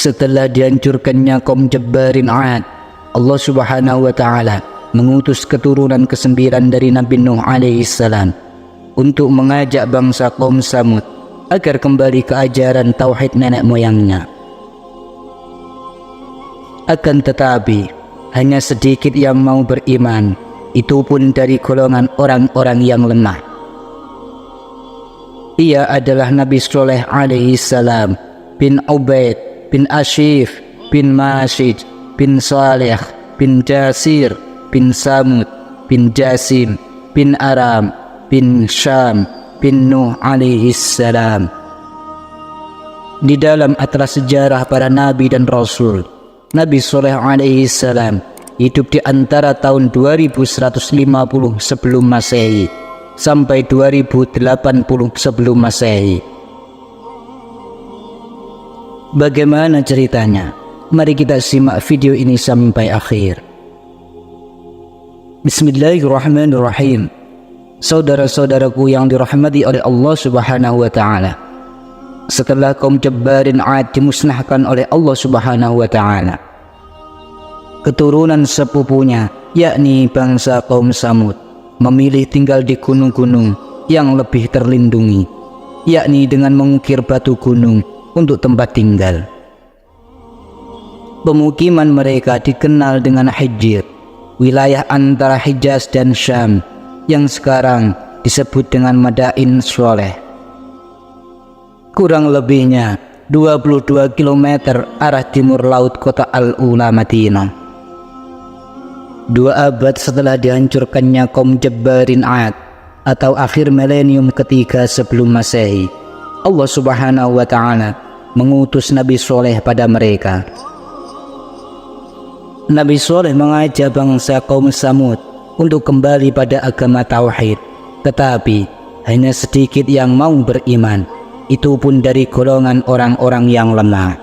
Setelah dihancurkannya kaum Jabbarin 'Ad, Allah Subhanahu wa Ta'ala mengutus keturunan ke-9 dari Nabi Nuh alaihissalam untuk mengajak bangsa kaum Samud agar kembali ke ajaran tauhid nenek moyangnya. Akan tetapi hanya sedikit yang mau beriman, itu pun dari golongan orang-orang yang lemah. Ia adalah Nabi Soleh alaihissalam bin Ubaid bin Ashif bin Mashid bin Salih bin Jasir bin Samud bin Jasim bin Aram bin Syam bin Nuh alaihissalam. Di dalam atlas sejarah para nabi dan rasul, Nabi Soleh alaihissalam hidup di antara tahun 2150 sebelum Masehi sampai 2080 sebelum Masehi. Bagaimana ceritanya? Mari kita simak video ini sampai akhir. Bismillahirrahmanirrahim. Saudara-saudaraku yang dirahmati oleh Allah Subhanahu wa Ta'ala, setelah kaum Jabbarin 'Ad dimusnahkan oleh Allah Subhanahu wa Ta'ala, keturunan sepupunya yakni bangsa kaum Samud memilih tinggal di gunung-gunung yang lebih terlindungi, yakni dengan mengukir batu gunung untuk tempat tinggal. Pemukiman mereka dikenal dengan Hijr, wilayah antara Hijaz dan Syam yang sekarang disebut dengan Madain Soleh. Kurang lebihnya 22 km arah timur laut kota Al-Ula Madinah. 2 abad setelah dihancurkannya kaum Jabbarin 'Ad atau akhir milenium ketiga sebelum Masehi, Allah Subhanahu wa Ta'ala mengutus Nabi Soleh pada mereka. Nabi Soleh mengajak bangsa kaum Samud untuk kembali pada agama tauhid, tetapi hanya sedikit yang mau beriman, itu pun dari golongan orang-orang yang lemah.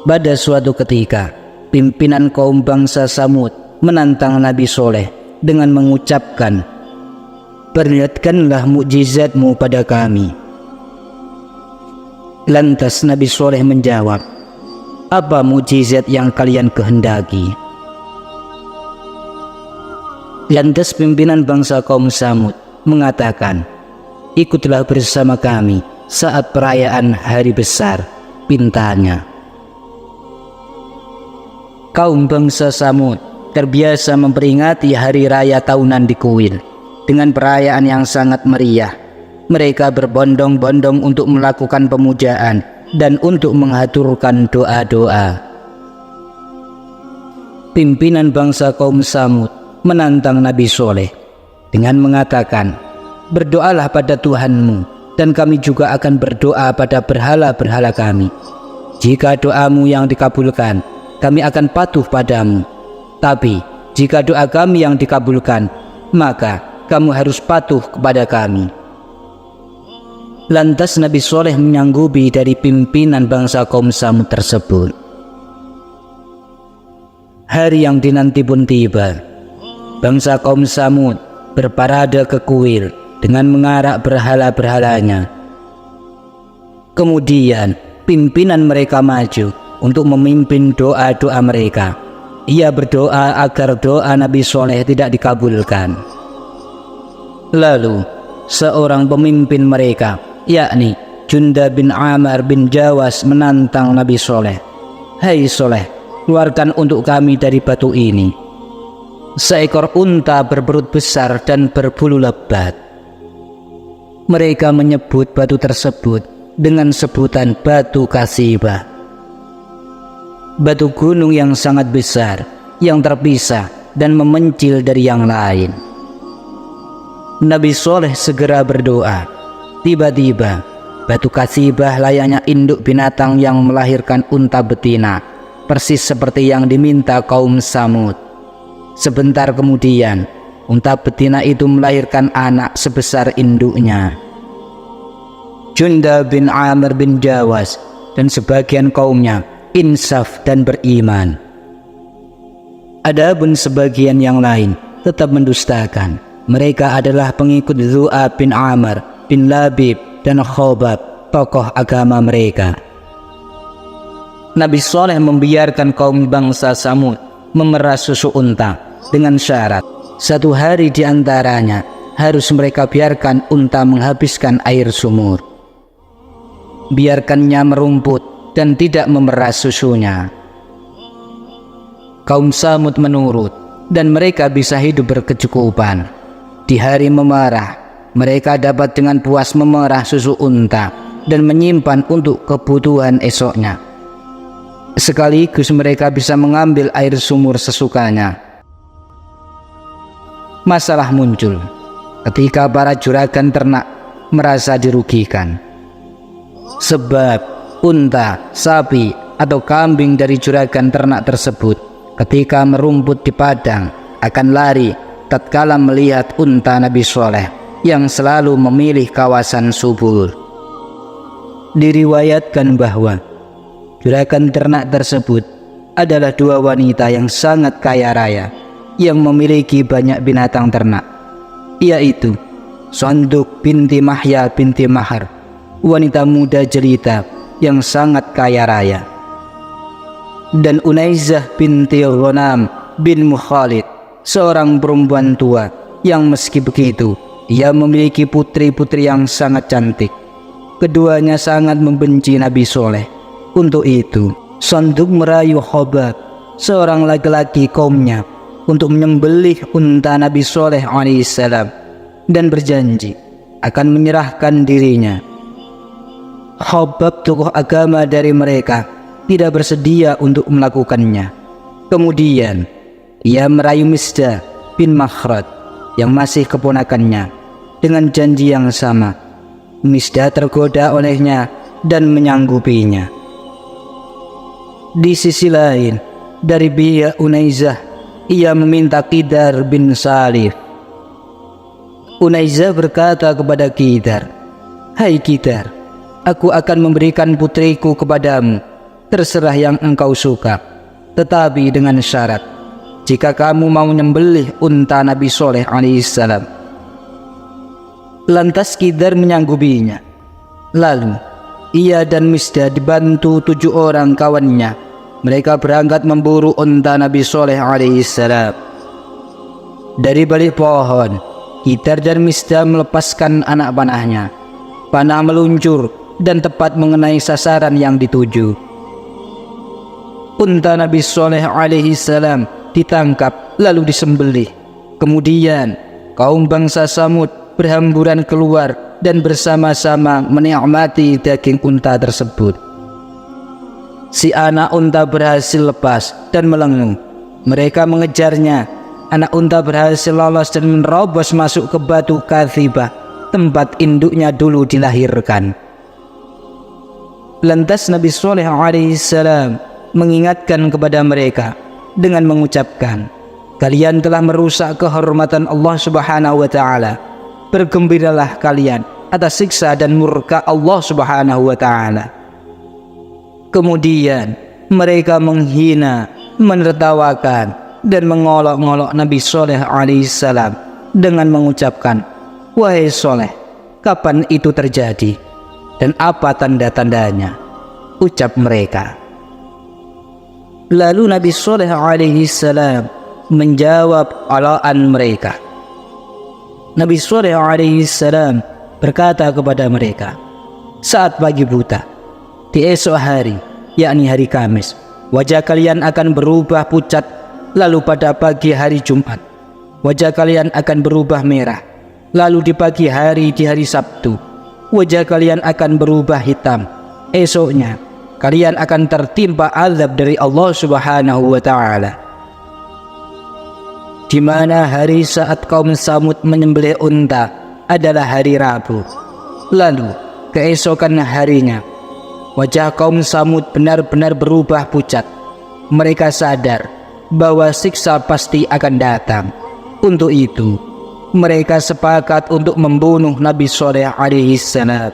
Pada suatu ketika, pimpinan kaum bangsa Samud menantang Nabi Soleh dengan mengucapkan, "Perlihatkanlah mukjizatmu pada kami." Lantas Nabi Soleh menjawab, "Apa mukjizat yang kalian kehendaki?" Lantas pimpinan bangsa kaum Samud mengatakan, "Ikutlah bersama kami saat perayaan hari besar," pintanya. Kaum bangsa Samud terbiasa memperingati hari raya tahunan di kuil dengan perayaan yang sangat meriah. Mereka berbondong-bondong untuk melakukan pemujaan dan untuk mengaturkan doa-doa. Pimpinan bangsa kaum Samud menantang Nabi Soleh dengan mengatakan, "Berdoalah pada Tuhanmu dan kami juga akan berdoa pada berhala-berhala kami. Jika doamu yang dikabulkan, kami akan patuh padamu. Tapi jika doa kami yang dikabulkan, maka kamu harus patuh kepada kami." Lantas Nabi Soleh menyanggupi dari pimpinan bangsa kaum Samud tersebut. Hari yang dinanti pun tiba. Bangsa kaum Samud berparade ke kuil dengan mengarak berhala-berhalanya. Kemudian pimpinan mereka maju untuk memimpin doa-doa mereka. Ia berdoa agar doa Nabi Soleh tidak dikabulkan. Lalu seorang pemimpin mereka, yakni Junda bin Amr bin Jawas, menantang Nabi Soleh, "Hai Soleh, keluarkan untuk kami dari batu ini." Seekor unta berperut besar dan berbulu lebat. Mereka menyebut batu tersebut dengan sebutan Batu Kasibah. Batu gunung yang sangat besar, yang terpisah dan memencil dari yang lain. Nabi Soleh segera berdoa. Tiba-tiba Batu Kasibah layaknya induk binatang yang melahirkan unta betina, persis seperti yang diminta kaum Samud. Sebentar kemudian, unta betina itu melahirkan anak sebesar induknya. Junda bin Amr bin Jawas dan sebagian kaumnya insaf dan beriman. Adapun sebagian yang lain tetap mendustakan. Mereka adalah pengikut Zu'a bin Amr bin Labib dan Khobab, tokoh agama mereka. Nabi Soleh membiarkan kaum bangsa Samud memerah susu unta dengan syarat satu hari di antaranya harus mereka biarkan unta menghabiskan air sumur. Biarkannya merumput dan tidak memerah susunya. Kaum Samud menurut dan mereka bisa hidup berkecukupan. Di hari memerah, mereka dapat dengan puas memerah susu unta dan menyimpan untuk kebutuhan esoknya. Sekaligus mereka bisa mengambil air sumur sesukanya. Masalah muncul ketika para juragan ternak merasa dirugikan. Sebab unta, sapi, atau kambing dari juragan ternak tersebut ketika merumput di padang akan lari tatkala melihat unta Nabi Soleh yang selalu memilih kawasan subur. Diriwayatkan bahwa juragan ternak tersebut adalah dua wanita yang sangat kaya raya yang memiliki banyak binatang ternak, yaitu Sonduk binti Mahya binti Mahar, wanita muda jelita yang sangat kaya raya, dan Unaizah binti Ghanam bin Mukhalid, seorang perempuan tua yang meski begitu ia memiliki putri-putri yang sangat cantik. Keduanya sangat membenci Nabi Soleh. Untuk itu Sonduk merayu Khobab, seorang laki-laki kaumnya, untuk menyembelih unta Nabi Soleh alaihissalam dan berjanji akan menyerahkan dirinya. Khobab, tokoh agama dari mereka, tidak bersedia untuk melakukannya. Kemudian ia merayu Misdah bin Makhrad yang masih keponakannya dengan janji yang sama. Misdah tergoda olehnya dan menyanggupinya. Di sisi lain, dari pihak Unaizah, ia meminta Qidar bin Salif. Unaizah berkata kepada Qidar, "Hai Qidar, aku akan memberikan putriku kepadamu, terserah yang engkau suka, tetapi dengan syarat, jika kamu mau menyembelih unta Nabi Soleh alaihissalam." Lantas Qidar menyanggupinya. Lalu ia dan Misdah dibantu 7 orang kawannya. Mereka berangkat memburu unta Nabi Soleh alaihissalam. Dari balik pohon, Qidar dan Misdah melepaskan anak panahnya. Panah meluncur dan tepat mengenai sasaran yang dituju. Unta Nabi Soleh alaihissalam ditangkap lalu disembelih. Kemudian kaum bangsa Samud berhamburan keluar dan bersama-sama menikmati daging unta tersebut. Si anak unta berhasil lepas dan melengung. Mereka mengejarnya. Anak unta berhasil lolos dan menerobos masuk ke batu Kathibah, tempat induknya dulu dilahirkan. Lantas Nabi Soleh alaihissalam mengingatkan kepada mereka dengan mengucapkan, "Kalian telah merusak kehormatan Allah Subhanahu wa ta'ala. Bergembiralah kalian atas siksa dan murka Allah Subhanahu wa ta'ala." Kemudian mereka menghina, menertawakan dan mengolok-ngolok Nabi Soleh alaihissalam dengan mengucapkan, "Wahai Soleh, kapan itu terjadi dan apa tanda-tandanya?" ucap mereka. Lalu Nabi Soleh alaihissalam menjawab alaan mereka. Nabi Soleh alaihissalam berkata kepada mereka, "Saat pagi buta, di esok hari, yakni hari Kamis, wajah kalian akan berubah pucat. Lalu pada pagi hari Jumat, wajah kalian akan berubah merah. Lalu di pagi hari di hari Sabtu, wajah kalian akan berubah hitam. Esoknya kalian akan tertimpa azab dari Allah Subhanahu wa ta'ala." Di mana hari saat kaum Samud menyembelih unta adalah hari Rabu. Lalu keesokan harinya, wajah kaum Samud benar-benar berubah pucat. Mereka sadar bahwa siksa pasti akan datang. Untuk itu mereka sepakat untuk membunuh Nabi Soleh alaihissalam.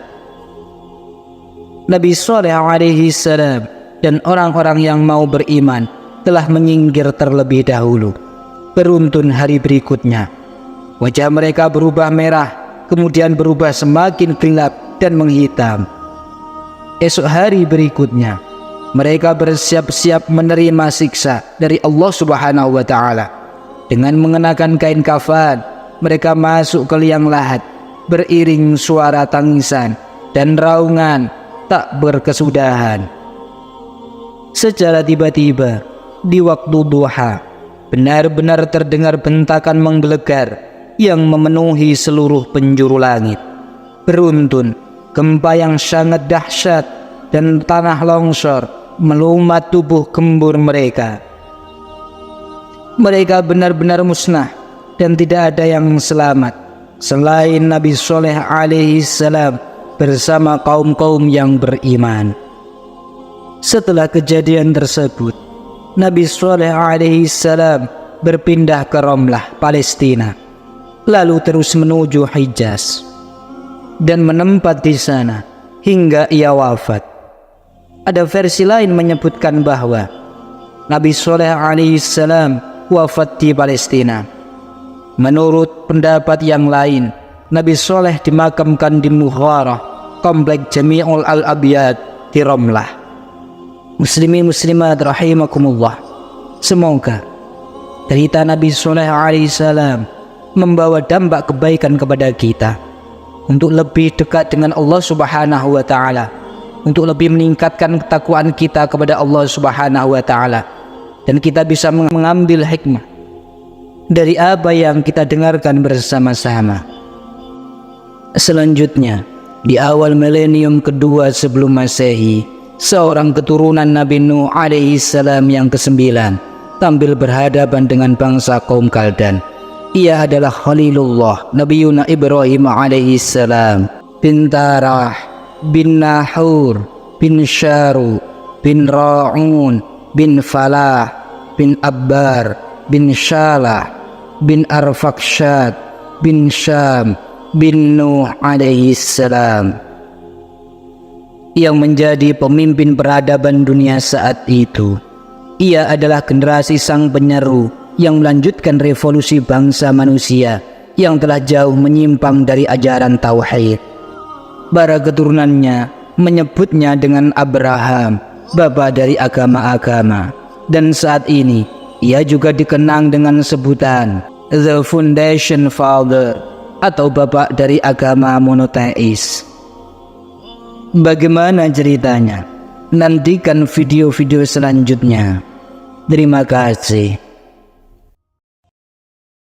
Nabi Soleh alaihissalam dan orang-orang yang mau beriman telah menyingkir terlebih dahulu. Beruntun hari berikutnya, wajah mereka berubah merah, kemudian berubah semakin gelap dan menghitam. Esok hari berikutnya, mereka bersiap-siap menerima siksa dari Allah Subhanahu wa Ta'ala. Dengan mengenakan kain kafan, mereka masuk ke liang lahat, beriring suara tangisan dan raungan tak berkesudahan. Secara tiba-tiba, di waktu duha, benar-benar terdengar bentakan menggelegar yang memenuhi seluruh penjuru langit. Beruntun, gempa yang sangat dahsyat dan tanah longsor melumat tubuh gembur mereka. Mereka benar-benar musnah dan tidak ada yang selamat selain Nabi Soleh alaihi salam bersama kaum-kaum yang beriman. Setelah kejadian tersebut, Nabi Soleh alaihi salam berpindah ke Ramlah, Palestina, lalu terus menuju Hijaz dan menempat di sana hingga ia wafat. Ada versi lain menyebutkan bahwa Nabi Soleh alaihi salam wafat di Palestina. Menurut pendapat yang lain, Nabi Soleh dimakamkan di Mugharah, komplek Jami'ul Al-Abiyad di Ramlah. Muslimin muslimat rahimakumullah, semoga cerita Nabi Soleh alaihi salam membawa dampak kebaikan kepada kita untuk lebih dekat dengan Allah Subhanahu wa Ta'ala, untuk lebih meningkatkan ketakwaan kita kepada Allah Subhanahu wa Ta'ala, dan kita bisa mengambil hikmah dari apa yang kita dengarkan bersama-sama. Selanjutnya, di awal milenium kedua sebelum Masehi, seorang keturunan Nabi Nuh alaihi salam yang ke-9 tampil berhadapan dengan bangsa kaum Kaldan. Ia adalah Khalilullah Nabiuna Ibrahim alaihi salam bin Tarah bin Nahur bin Syaru bin Ra'un bin Falah bin Abbar bin Shalah bin Arfakshad bin Syam bin Nuh alaihi salam, yang menjadi pemimpin peradaban dunia saat itu. Ia adalah generasi sang penyeru yang melanjutkan revolusi bangsa manusia yang telah jauh menyimpang dari ajaran tauhid. Para keturunannya menyebutnya dengan Abraham, bapa dari agama-agama, dan saat ini ia juga dikenang dengan sebutan The Foundation Father atau bapak dari agama monoteis. Bagaimana ceritanya? Nantikan video-video selanjutnya. Terima kasih.